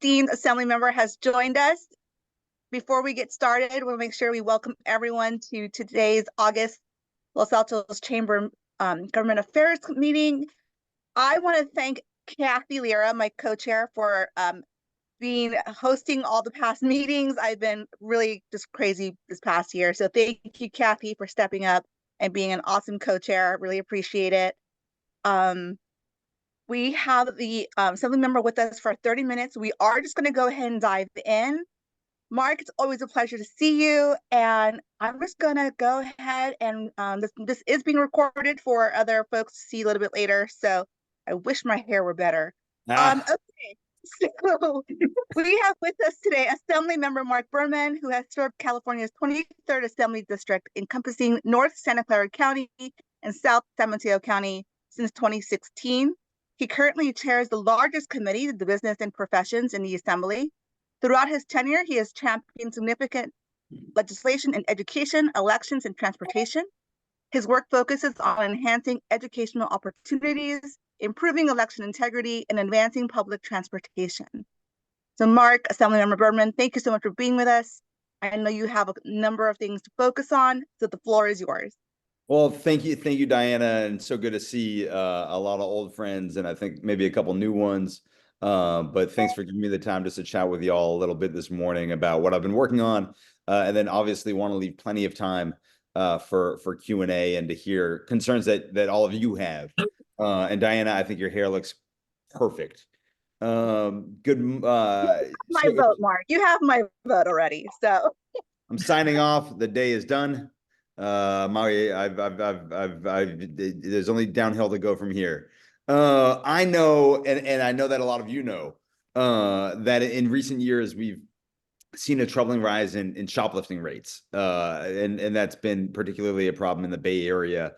esteemed assembly member has joined us. Before we get started, we'll make sure we welcome everyone to today's August Los Altos Chamber Government Affairs meeting. I want to thank Kathy Lira, my co-chair, for hosting all the past meetings. I've been really just crazy this past year. So thank you, Kathy, for stepping up and being an awesome co-chair. Really appreciate it. We have the assembly member with us for 30 minutes. We are just going to go ahead and dive in. Mark, it's always a pleasure to see you. And I'm just going to go ahead and this is being recorded for other folks to see a little bit later. So I wish my hair were better. Okay, so we have with us today Assemblymember Mark Berman, who has served California's 23rd Assembly District, encompassing North Santa Clara County and South San Mateo County since 2016. He currently chairs the largest committee, the Business and Professions, in the Assembly. Throughout his tenure, he has championed significant legislation in education, elections, and transportation. His work focuses on enhancing educational opportunities, improving election integrity, and advancing public transportation. So Mark, Assemblymember Berman, thank you so much for being with us. I know you have a number of things to focus on, so the floor is yours. Well, thank you, Diana, and so good to see a lot of old friends, and I think maybe a couple new ones. But thanks for giving me the time just to chat with y'all a little bit this morning about what I've been working on, and then obviously want to leave plenty of time for Q&A and to hear concerns that all of you have. And Diana, I think your hair looks perfect. Good. My vote, Mark. You have my vote already. So I'm signing off. The day is done. There's only downhill to go from here. I know, and I know that a lot of you know, that in recent years we've seen a troubling rise in shoplifting rates, and that's been particularly a problem in the Bay Area.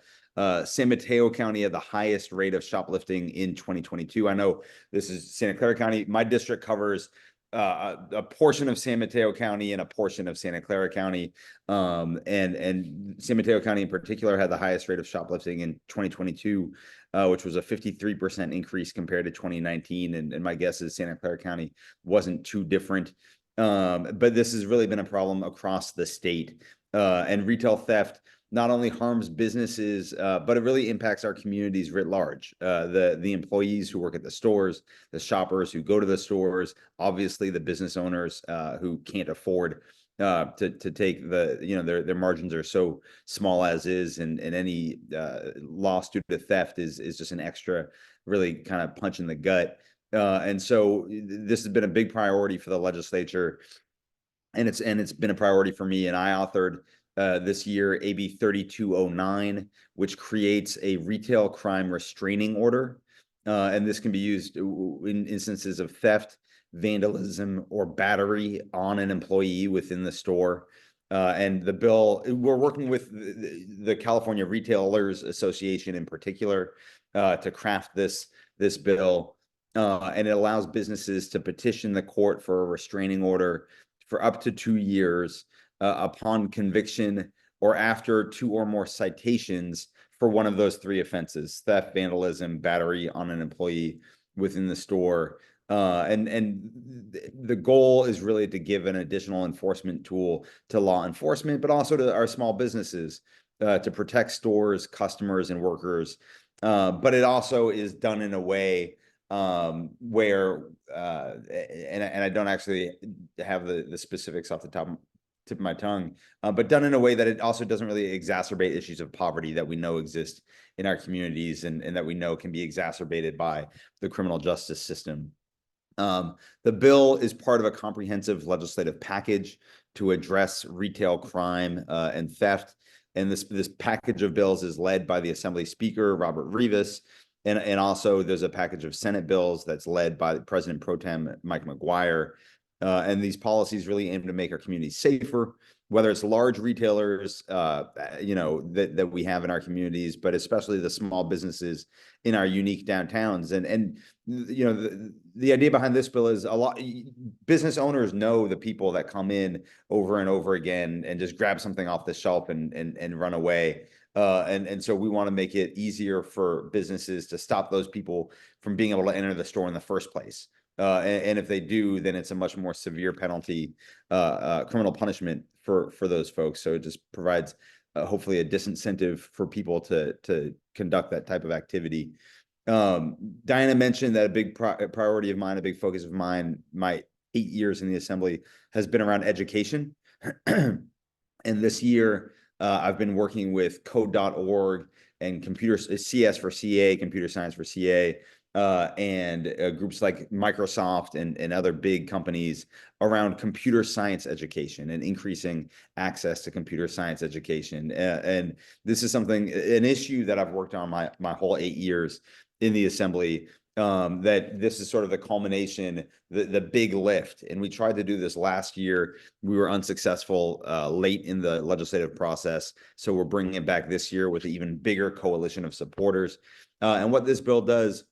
San Mateo County had the highest rate of shoplifting in 2022. I know this is Santa Clara County. My district covers a portion of San Mateo County and a portion of Santa Clara County. And San Mateo County in particular had the highest rate of shoplifting in 2022, which was a 53% increase compared to 2019. And my guess is Santa Clara County wasn't too different. But this has really been a problem across the state. And retail theft not only harms businesses, but it really impacts our communities writ large. The employees who work at the stores, the shoppers who go to the stores, obviously the business owners who can't afford to take their margins are so small as is, and any loss due to theft is just an extra really kind of punch in the gut. And so this has been a big priority for the legislature, and it's been a priority for me. And I authored this year AB 3209, which creates a retail crime restraining order, and this can be used in instances of theft, vandalism, or battery on an employee within the store. And the bill, we're working with the California Retailers Association in particular to craft this bill. And it allows businesses to petition the court for a restraining order for up to 2 years upon conviction or after 2 or more citations for one of those 3 offenses: theft, vandalism, battery on an employee within the store. And the goal is really to give an additional enforcement tool to law enforcement, but also to our small businesses to protect stores, customers, and workers. But it also is done in a way where and I don't actually have the specifics off the tip of my tongue, but done in a way that it also doesn't really exacerbate issues of poverty that we know exist in our communities, and that we know can be exacerbated by the criminal justice system. The bill is part of a comprehensive legislative package to address retail crime and theft. And this package of bills is led by the Assembly Speaker, Robert Rivas. And also there's a package of Senate bills that's led by President Pro Tem Mike McGuire. And these policies really aim to make our communities safer, whether it's large retailers, that we have in our communities, but especially the small businesses in our unique downtowns. And the idea behind this bill is business owners know the people that come in over and over again and just grab something off the shelf and run away. And so we want to make it easier for businesses to stop those people from being able to enter the store in the first place. And if they do, then it's a much more severe penalty, criminal punishment for those folks. So it just provides hopefully a disincentive for people to conduct that type of activity. Diana mentioned that a big priority of mine, a big focus of mine, my 8 years in the Assembly, has been around education. And this year, I've been working with code.org and CS for CA, computer science for CA, and groups like Microsoft and other big companies around computer science education and increasing access to computer science education. And this is an issue that I've worked on my whole 8 years in the Assembly. That this is sort of the culmination, the big lift. And we tried to do this last year. We were unsuccessful late in the legislative process. So we're bringing it back this year with an even bigger coalition of supporters. And what this bill does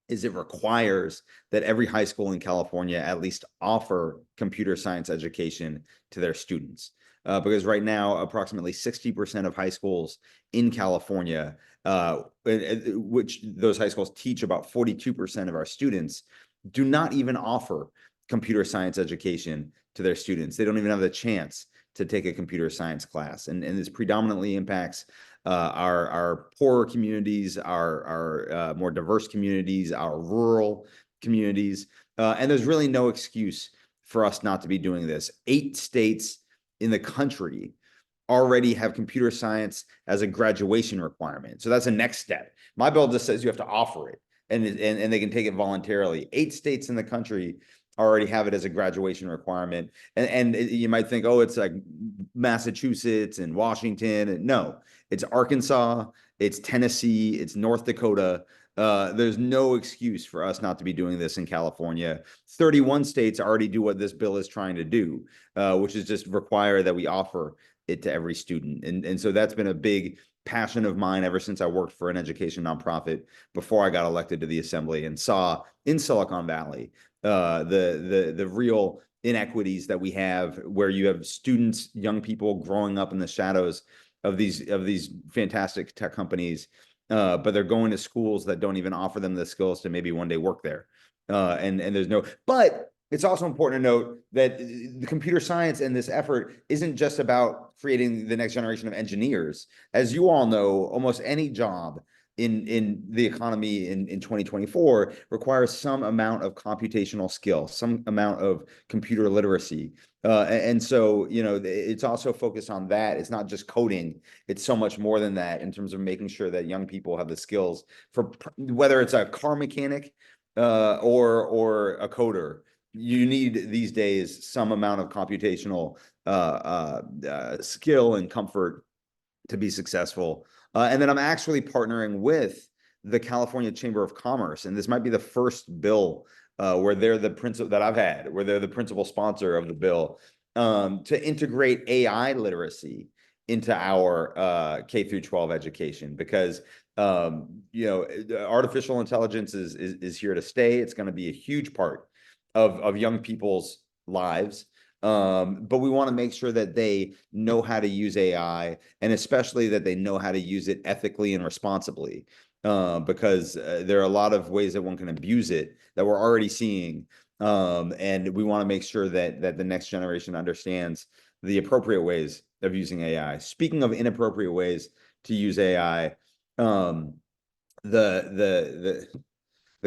is it requires that every high school in California at least offer computer science education to their students. Because right now, approximately 60% of high schools in California, which those high schools teach about 42% of our students, do not even offer computer science education to their students. They don't even have the chance to take a computer science class. And this predominantly impacts our poorer communities, our more diverse communities, our rural communities. And there's really no excuse for us not to be doing this. 8 states in the country already have computer science as a graduation requirement. So that's the next step. My bill just says you have to offer it, and they can take it voluntarily. 8 states in the country already have it as a graduation requirement. And you might think, oh, it's like Massachusetts and Washington. And no, it's Arkansas, it's Tennessee, it's North Dakota. There's no excuse for us not to be doing this in California. 31 states already do what this bill is trying to do, which is just require that we offer it to every student. And so that's been a big passion of mine ever since I worked for an education nonprofit before I got elected to the Assembly, and saw in Silicon Valley the real inequities that we have, where you have students, young people growing up in the shadows of these fantastic tech companies, but they're going to schools that don't even offer them the skills to maybe one day work there. And there's no, but it's also important to note that the computer science and this effort isn't just about creating the next generation of engineers. As you all know, almost any job in the economy in 2024 requires some amount of computational skill, some amount of computer literacy. And so, it's also focused on that. It's not just coding. It's so much more than that, in terms of making sure that young people have the skills for whether it's a car mechanic or a coder. You need these days some amount of computational skill and comfort to be successful. And then I'm actually partnering with the California Chamber of Commerce, and this might be the first bill where they're the principal that I've had, where they're the principal sponsor of the bill, to integrate AI literacy into our K through 12 education, because artificial intelligence is here to stay. It's going to be a huge part of young people's lives. But we want to make sure that they know how to use AI, and especially that they know how to use it ethically and responsibly, because there are a lot of ways that one can abuse it that we're already seeing. And we want to make sure that the next generation understands the appropriate ways of using AI. Speaking of inappropriate ways to use AI, the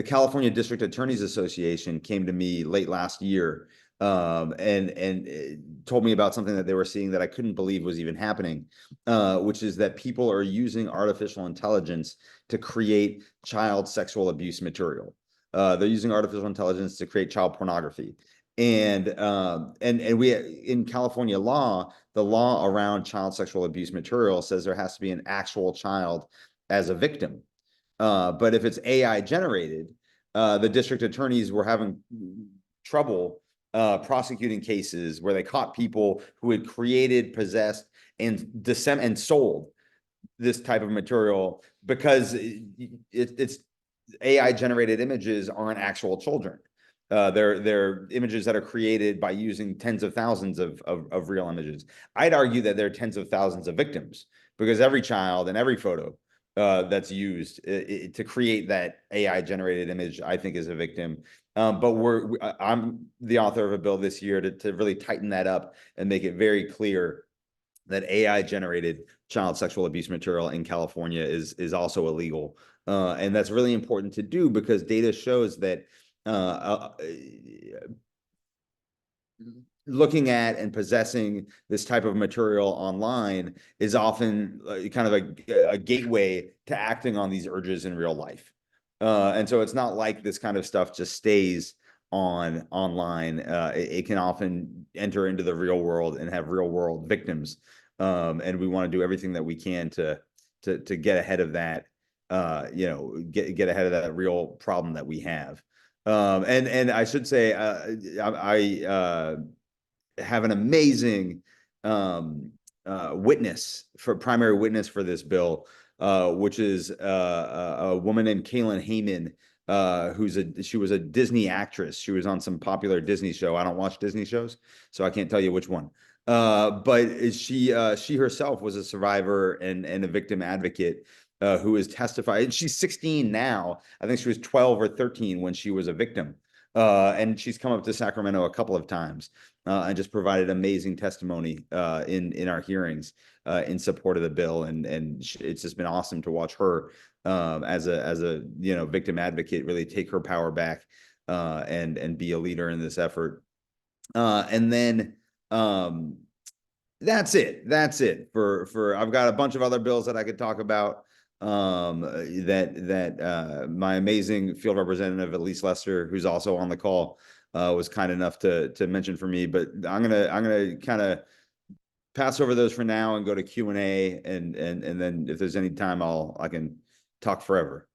California District Attorneys Association came to me late last year, and told me about something that they were seeing that I couldn't believe was even happening, which is that people are using artificial intelligence to create child sexual abuse material. They're using artificial intelligence to create child pornography. And we, in California law, the law around child sexual abuse material says there has to be an actual child as a victim. But if it's AI generated, the district attorneys were having trouble prosecuting cases where they caught people who had created, possessed, and sold this type of material, because it's AI generated images aren't actual children. They're images that are created by using tens of thousands of real images. I'd argue that there are tens of thousands of victims, because every child and every photo that's used to create that AI generated image, I think, is a victim. But I'm the author of a bill this year to really tighten that up and make it very clear that AI generated child sexual abuse material in California is also illegal. And that's really important to do because data shows that looking at and possessing this type of material online is often kind of a gateway to acting on these urges in real life. And so it's not like this kind of stuff just stays online. It can often enter into the real world and have real world victims. And we want to do everything that we can to get ahead of that, get ahead of that real problem that we have. And I should say, I have an amazing primary witness for this bill, which is a woman named Kaylin Hayman, she was a Disney actress. She was on some popular Disney show. I don't watch Disney shows, so I can't tell you which one. But she herself was a survivor and a victim advocate who has testified. She's 16 now. I think she was 12 or 13 when she was a victim. And she's come up to Sacramento a couple of times and just provided amazing testimony in our hearings in support of the bill. And it's just been awesome to watch her as a victim advocate really take her power back and be a leader in this effort. And then that's it for I've got a bunch of other bills that I could talk about that my amazing field representative Elise Lester, who's also on the call, was kind enough to mention for me. But I'm gonna kind of pass over those for now and go to Q&A, and then if there's any time I can talk forever.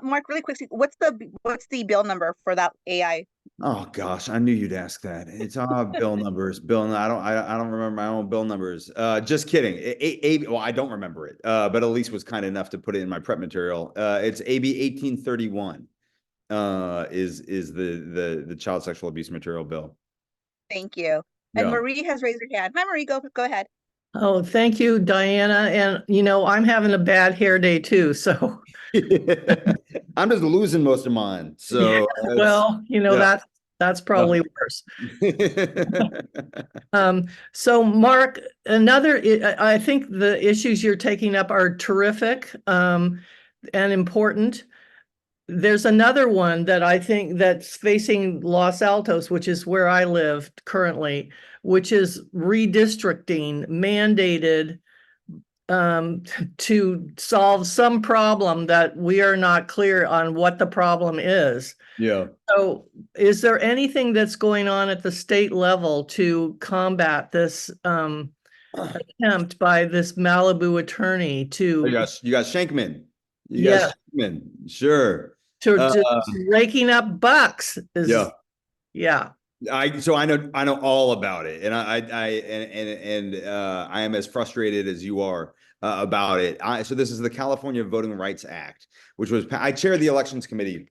Mark, really quickly, what's the bill number for that AI? Oh gosh, I knew you'd ask that. It's bill numbers. I don't remember my own bill numbers. Just kidding. Well, I don't remember it. But Elise was kind enough to put it in my prep material. It's AB 1831. Is the child sexual abuse material bill. Thank you. Yeah. And Marie has raised her hand. Hi, Marie. Go ahead. Oh, thank you, Diana. And I'm having a bad hair day too, so I'm just losing most of mine. So well, that's probably worse. So Mark, I think the issues you're taking up are terrific and important. There's another one that I think that's facing Los Altos, which is where I live currently, which is redistricting mandated to solve some problem that we are not clear on what the problem is. Yeah. So is there anything that's going on at the state level to combat this attempt by this Malibu attorney to you got Shankman. Yeah. Shankman. Sure. to raking up bucks is yeah. So I know all about it, and I am as frustrated as you are about it. So this is the California Voting Rights Act, which was I chaired the elections committee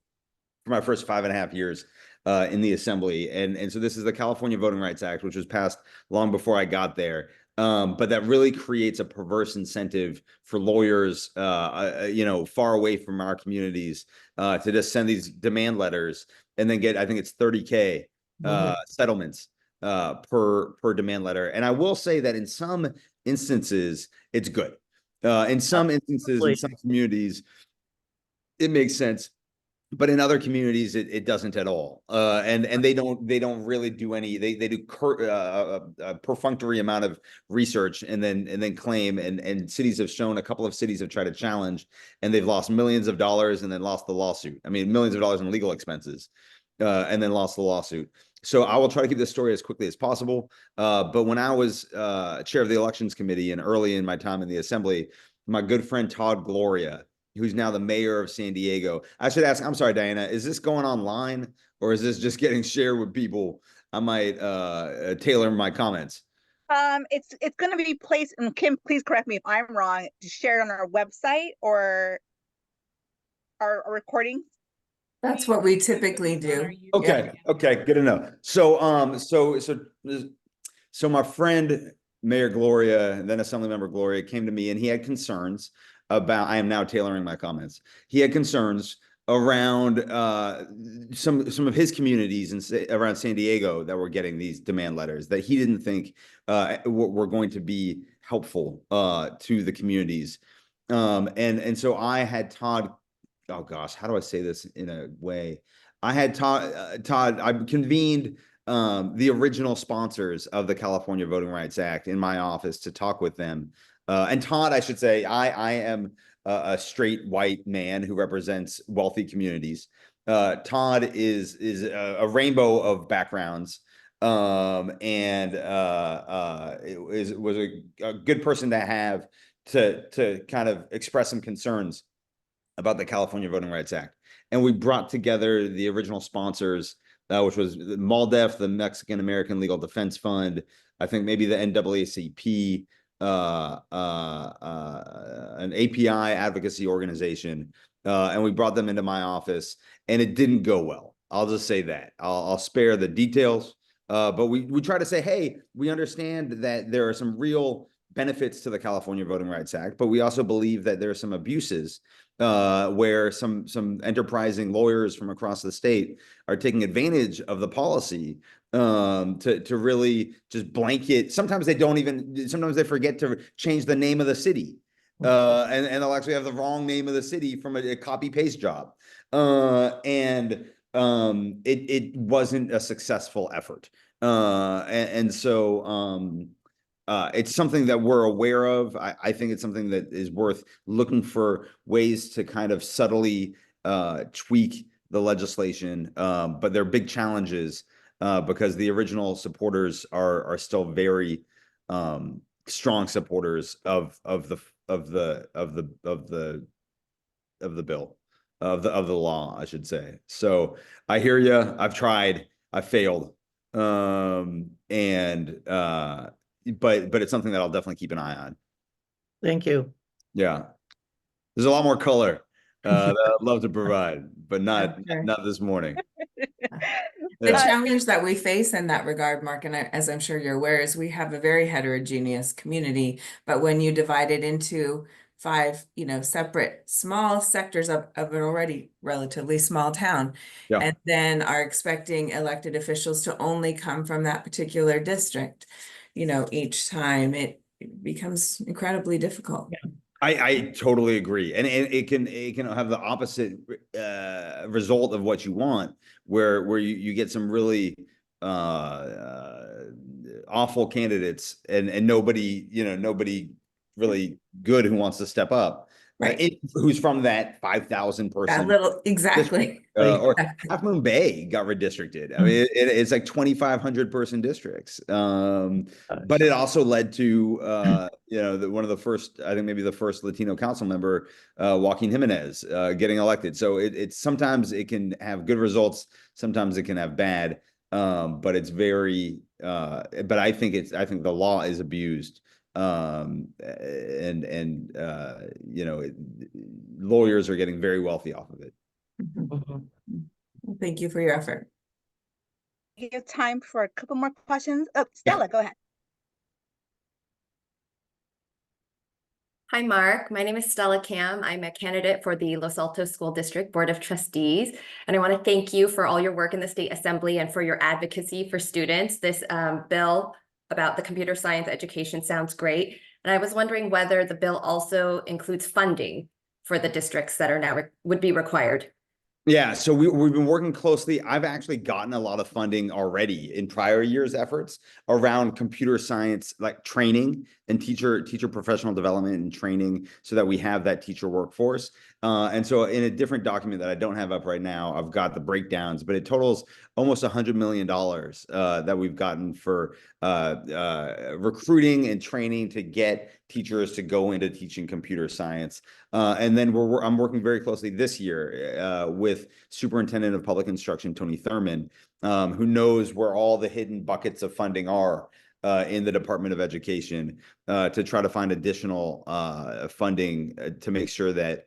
for my first 5.5 years in the assembly, and so this is the California Voting Rights Act, which was passed long before I got there. But that really creates a perverse incentive for lawyers, far away from our communities, to just send these demand letters and then get, I think it's 30K settlements per demand letter. And I will say that in some instances, it's good. In some instances, in some communities, it makes sense. But in other communities, it doesn't at all, and they don't really do any. They do a perfunctory amount of research and then claim. And cities have shown, a couple of cities have tried to challenge, and they've lost millions of dollars and then lost the lawsuit. I mean, millions of dollars in legal expenses, and then lost the lawsuit. So I will try to keep this story as quickly as possible. But when I was chair of the elections committee and early in my time in the assembly, my good friend Todd Gloria, who's now the mayor of San Diego. I should ask, I'm sorry, Diana, is this going online or is this just getting shared with people? I might tailor my comments. It's going to be placed, and Kim, please correct me if I'm wrong, to share it on our website or our recording. That's what we typically do. Okay. Yeah. Okay. Good to know. So, so my friend Mayor Gloria, and then Assemblymember Gloria, came to me, and he had concerns about. I am now tailoring my comments. He had concerns around some of his communities around San Diego that were getting these demand letters that he didn't think were going to be helpful to the communities. And so I had Todd, oh gosh, how do I say this in a way? I had Todd, I convened the original sponsors of the California Voting Rights Act in my office to talk with them. And Todd, I should say, I am a straight white man who represents wealthy communities. Todd is a rainbow of backgrounds, and was a good person to have to kind of express some concerns about the California Voting Rights Act. And we brought together the original sponsors, which was MALDEF, the Mexican American Legal Defense Fund, I think maybe the NAACP, an API advocacy organization, and we brought them into my office, and it didn't go well. I'll just say that. I'll spare the details, but we try to say, hey, we understand that there are some real benefits to the California Voting Rights Act, but we also believe that there are some abuses where some enterprising lawyers from across the state are taking advantage of the policy to really just blanket. Sometimes they don't even, sometimes they forget to change the name of the city. And they'll actually have the wrong name of the city from a copy paste job. It wasn't a successful effort. So it's something that we're aware of. I think it's something that is worth looking for ways to kind of subtly tweak the legislation. But there are big challenges because the original supporters are still very strong supporters of the bill, of the law, I should say. So I hear you. I've tried. I failed. But it's something that I'll definitely keep an eye on. Thank you. Yeah. There's a lot more color that I'd love to provide, but not this morning. The challenge that we face in that regard, Mark, and as I'm sure you're aware, is we have a very heterogeneous community, but when you divide it into 5, separate small sectors of an already relatively small town, and then are expecting elected officials to only come from that particular district, each time, it becomes incredibly difficult. I totally agree. And it can have the opposite result of what you want, where you get some really awful candidates and nobody really good who wants to step up. Right. Who's from that 5,000 person. That little, exactly. Or Half Moon Bay got redistricted. I mean, it's like 2,500 person districts. But it also led to, one of the first, I think maybe the first Latino council member, Joaquin Jimenez, getting elected. So it's sometimes it can have good results. Sometimes it can have bad. But it's very, but I think the law is abused. Lawyers are getting very wealthy off of it. Thank you for your effort. We have time for a couple more questions. Oh, Stella, go ahead. Hi, Mark. My name is Stella Cam. I'm a candidate for the Los Altos School District Board of Trustees, and I want to thank you for all your work in the State Assembly and for your advocacy for students. This bill about the computer science education sounds great, and I was wondering whether the bill also includes funding for the districts that are now would be required. Yeah, so we've been working closely. I've actually gotten a lot of funding already in prior years' efforts around computer science, like training and teacher professional development and training, so that we have that teacher workforce. And so in a different document that I don't have up right now, I've got the breakdowns, but it totals almost $100 million that we've gotten for recruiting and training to get teachers to go into teaching computer science. And then I'm working very closely this year with Superintendent of Public Instruction, Tony Thurman, who knows where all the hidden buckets of funding are in the Department of Education, to try to find additional funding to make sure that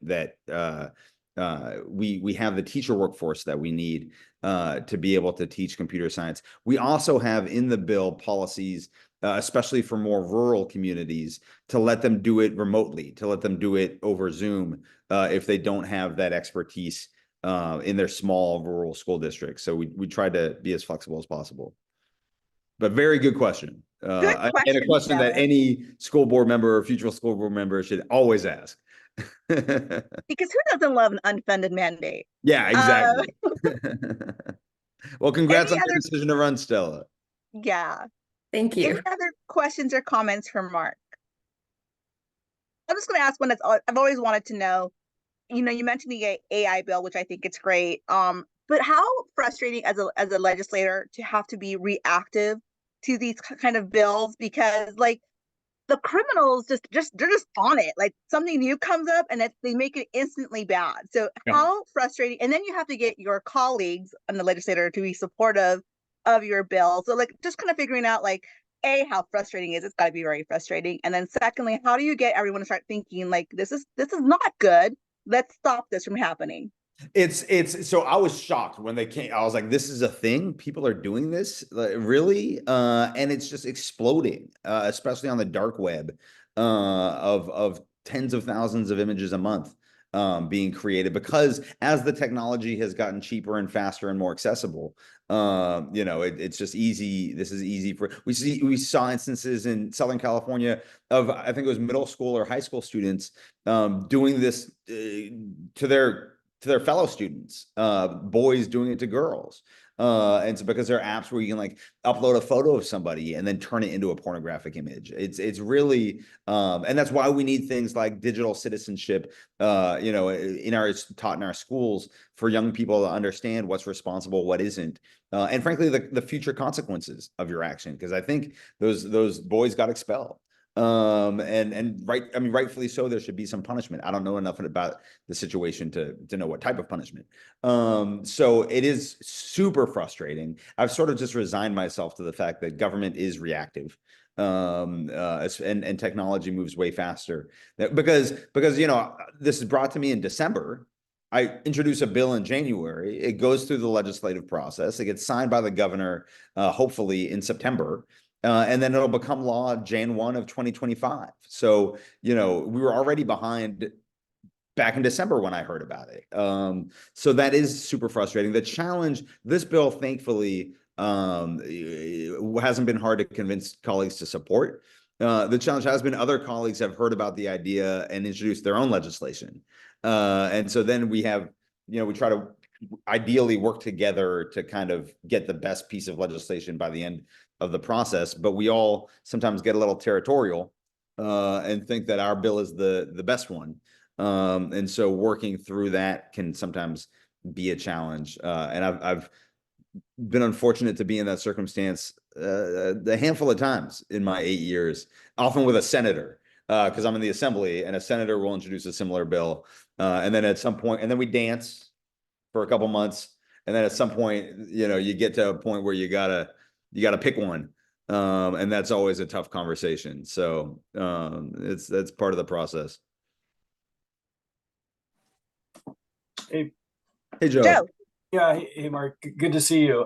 we have the teacher workforce that we need to be able to teach computer science. We also have in the bill policies, especially for more rural communities, to let them do it remotely, to let them do it over Zoom if they don't have that expertise in their small rural school districts. So we try to be as flexible as possible. But very good question. Good And a question, question that Stella. any school board member or future school board member should always ask. Because who doesn't love an unfunded mandate? Yeah, exactly. Well, congrats Any on your other, decision to run, Stella. yeah. Thank Any you. other questions or comments for Mark? I'm just going to ask one I've always wanted to know. You mentioned the AI bill, which I think it's great. But how frustrating as a legislator to have to be reactive to these kind of bills, because like the criminals they're just on it. Like something new comes up and they make it instantly bad. So Yeah. how frustrating. And then you have to get your colleagues on the legislature to be supportive of your bill. So like just kind of figuring out like how frustrating is it's got to be very frustrating. And then secondly, how do you get everyone to start thinking like this is not good. Let's stop this from happening. It's so I was shocked when they came. I was like, this is a thing. People are doing this, like, really? And it's just exploding, especially on the dark web, of tens of thousands of images a month being created, because as the technology has gotten cheaper and faster and more accessible, it's just easy. This is easy we saw instances in Southern California of, I think it was middle school or high school students doing this to their fellow students, boys doing it to girls. And so because there are apps where you can like upload a photo of somebody and then turn it into a pornographic image. It's really, and that's why we need things like digital citizenship, taught in our schools for young people to understand what's responsible, what isn't. And frankly, the future consequences of your action. Because I think those boys got expelled. Rightfully so, there should be some punishment. I don't know enough about the situation to know what type of punishment. So it is super frustrating. I've sort of just resigned myself to the fact that government is reactive. And technology moves way faster because this is brought to me in December. I introduce a bill in January. It goes through the legislative process. It gets signed by the governor, hopefully in September. And then it'll become law Jan 1 of 2025. So, we were already behind back in December when I heard about it. So that is super frustrating. The challenge, this bill, thankfully, hasn't been hard to convince colleagues to support. The challenge has been other colleagues have heard about the idea and introduced their own legislation. And so then we have, we try to ideally work together to kind of get the best piece of legislation by the end of the process, but we all sometimes get a little territorial and think that our bill is the best one. And so working through that can sometimes be a challenge. And I've been unfortunate to be in that circumstance a handful of times in my 8 years, often with a senator, because I'm in the assembly and a senator will introduce a similar bill. And then at some point, and then we dance for a couple months. And then at some point, you get to a point where you gotta pick one. And that's always a tough conversation. So that's part of the process. Hey Joe. Joe. Yeah, hey Mark, good to see you.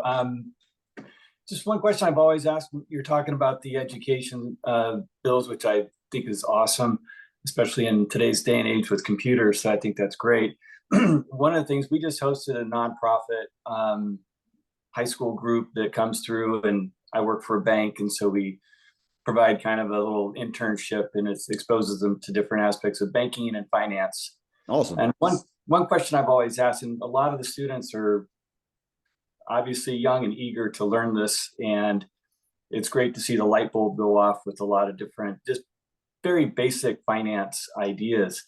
Just one question I've always asked. You're talking about the education bills, which I think is awesome, especially in today's day and age with computers. So I think that's great. One of the things, we just hosted a nonprofit high school group that comes through, and I work for a bank, and so we provide kind of a little internship, and it exposes them to different aspects of banking and finance. Awesome. And one question I've always asked, and a lot of the students are obviously young and eager to learn this, and it's great to see the light bulb go off with a lot of different, just very basic finance ideas.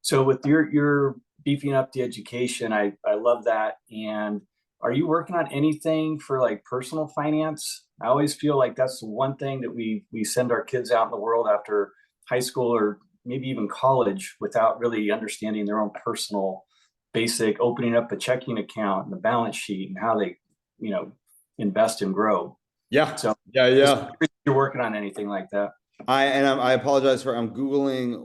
So with your beefing up the education, I love that. And are you working on anything for like personal finance? I always feel like that's one thing that we send our kids out in the world after high school or maybe even college without really understanding their own personal basic, opening up a checking account and the balance sheet and how they, invest and grow. Yeah. So yeah. You're working on anything like that? I apologize I'm Googling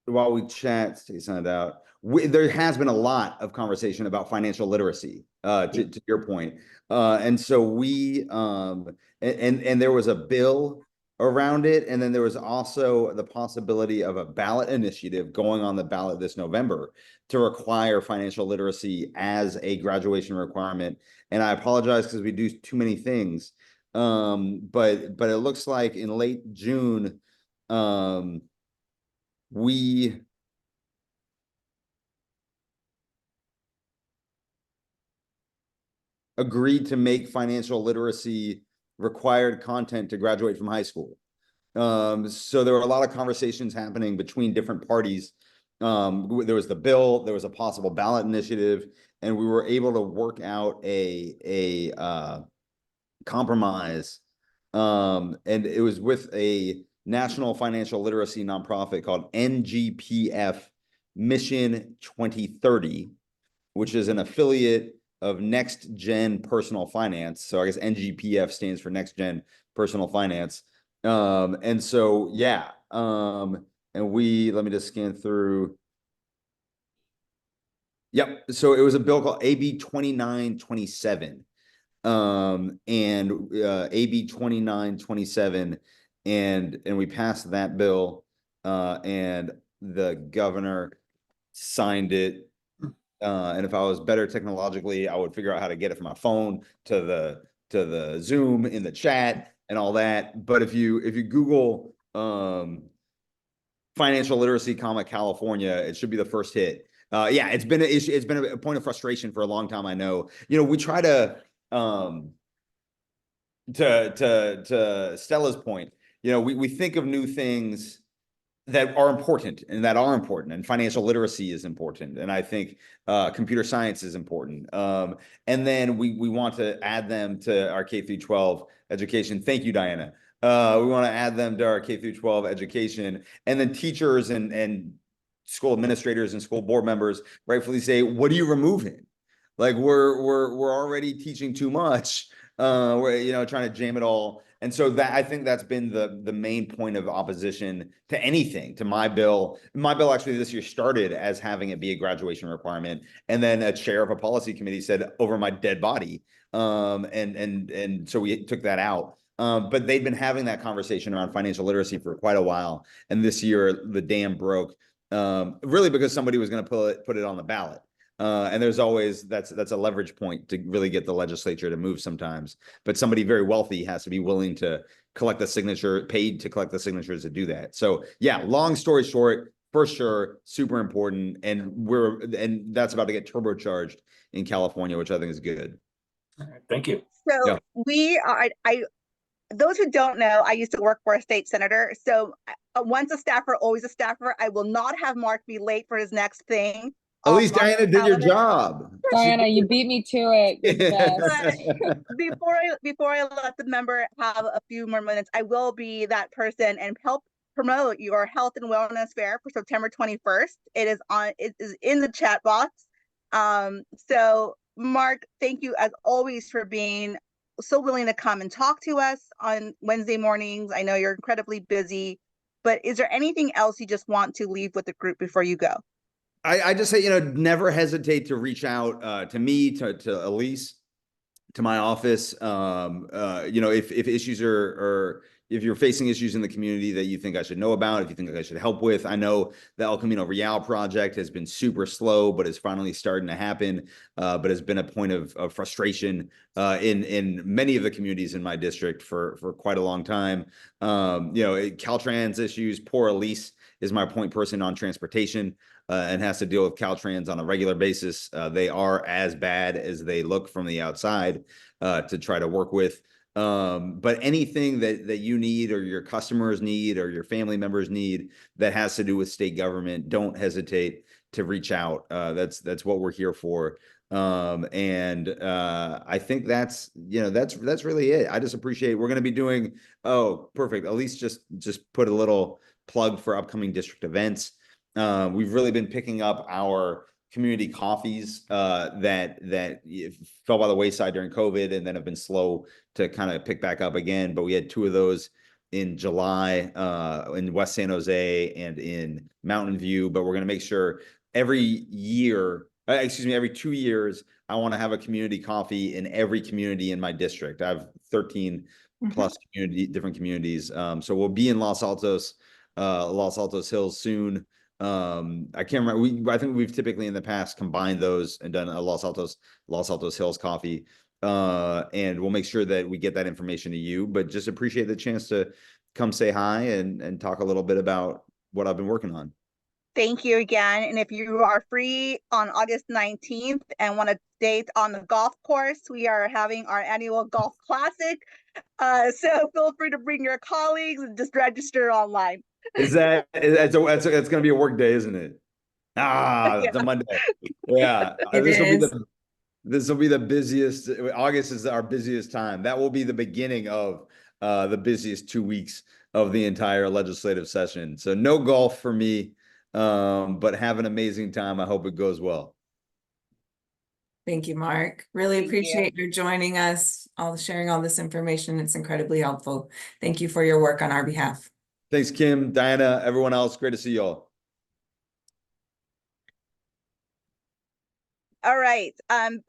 while we chat, stay signed out. There has been a lot of conversation about financial literacy, to your point. And so and there was a bill around it. And then there was also the possibility of a ballot initiative going on the ballot this November to require financial literacy as a graduation requirement. And I apologize because we do too many things. But it looks like in late June, we agreed to make financial literacy required content to graduate from high school. So there were a lot of conversations happening between different parties. There was the bill, there was a possible ballot initiative, and we were able to work out a compromise. And it was with a national financial literacy nonprofit called NGPF Mission 2030, which is an affiliate of Next Gen Personal Finance. So I guess NGPF stands for Next Gen Personal Finance. And so, yeah. And let me just scan through. Yep. So it was a bill called AB 2927. And AB 2927. And we passed that bill. And the governor signed it. And if I was better technologically, I would figure out how to get it from my phone to the Zoom in the chat and all that. But if you Google financial literacy, California, it should be the first hit. Yeah, it's been an issue. It's been a point of frustration for a long time. I know. We try to Stella's point. We think of new things that are important and financial literacy is important. And I think computer science is important. And then we want to add them to our K through 12 education. Thank you, Diana. We want to add them to our K through 12 education, and then teachers and school administrators and school board members rightfully say, what are you removing? Like we're already teaching too much. We're trying to jam it all. And so that I think that's been the main point of opposition to anything, to my bill. My bill actually this year started as having it be a graduation requirement, and then a chair of a policy committee said over my dead body. And so we took that out. But they'd been having that conversation around financial literacy for quite a while, and this year the dam broke, really because somebody was going to put it on the ballot. And there's always that's a leverage point to really get the legislature to move sometimes. But somebody very wealthy has to be willing to collect the signature, paid to collect the signatures to do that. So yeah, long story short, for sure, super important, and that's about to get turbocharged in California, which I think is good. All right, thank you. So Yeah. we are. Those who don't know, I used to work for a state senator. So once a staffer, always a staffer. I will not have Mark be late for his next thing. At least Mark's Diana did your calendar. job. Diana, you beat me to it. You're the best. Before I let the member have a few more minutes, I will be that person and help promote your health and wellness fair for September 21st. It is in the chat box. So Mark, thank you as always for being so willing to come and talk to us on Wednesday mornings. I know you're incredibly busy, but is there anything else you just want to leave with the group before you go? I just say, never hesitate to reach out to me, to Elise, to my office. If issues or if you're facing issues in the community that you think I should know about, if you think I should help with. I know the El Camino Real project has been super slow, but is finally starting to happen, but has been a point of frustration in many of the communities in my district for quite a long time. Caltrans issues, poor Elise is my point person on transportation. And has to deal with Caltrans on a regular basis. They are as bad as they look from the outside to try to work with. But anything that you need or your customers need or your family members need that has to do with state government, don't hesitate to reach out. That's what we're here for. And I think that's really it. I just appreciate we're going to be doing. Oh, perfect. At least just put a little plug for upcoming district events. We've really been picking up our community coffees that fell by the wayside during COVID and then have been slow to kind of pick back up again. But we had 2 of those in July in West San Jose and in Mountain View. But we're going to make sure every year excuse me, every 2 years, I want to have a community coffee in every community in my district. I have 13 plus different communities. So we'll be in Los Altos Hills soon. I can't remember. I think we've typically in the past combined those and done a Los Altos Hills coffee. And we'll make sure that we get that information to you, but just appreciate the chance to come say hi and talk a little bit about what I've been working on. Thank you again. And if you are free on August 19th and want to date on the golf course, we are having our annual golf classic. So feel free to bring your colleagues and just register online. That's going to be a work day, isn't it? Yeah. It's a Monday. Yeah. This will be the busiest. August is our busiest time. That will be the beginning of the busiest 2 weeks of the entire legislative session. So no golf for me, but have an amazing time. I hope it goes well. Thank you, Mark. Really Thank you. appreciate your joining us, sharing all this information. It's incredibly helpful. Thank you for your work on our behalf. Thanks, Kim, Diana, everyone else. Great to see you all. All right.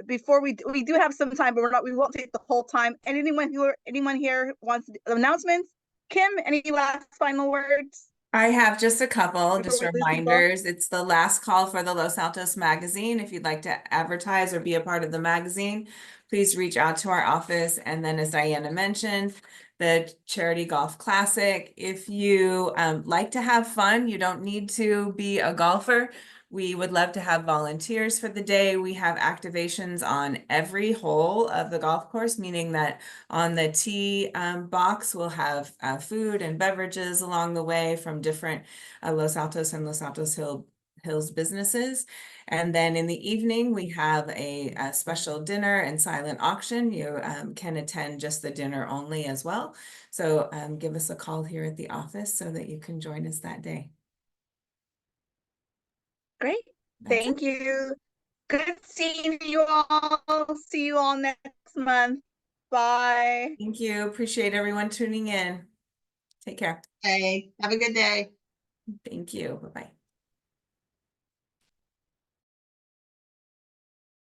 Before we do have some time, but we won't take the whole time. And anyone here wants announcements? Kim, any last final words? I have just a couple, just Before we lose people? reminders. It's the last call for the Los Altos magazine. If you'd like to advertise or be a part of the magazine, please reach out to our office. And then as Diana mentioned, the Charity Golf Classic. If you like to have fun, you don't need to be a golfer. We would love to have volunteers for the day. We have activations on every hole of the golf course, meaning that on the tee box, we'll have food and beverages along the way from different Los Altos and Los Altos Hills businesses. And then in the evening, we have a special dinner and silent auction. You can attend just the dinner only as well. So give us a call here at the office so that you can join us that day. Great. Thank you. Good seeing you all. See you all next month. Bye. Thank you. Appreciate everyone tuning in. Take care. Hey, have a good day. Thank you. Bye-bye.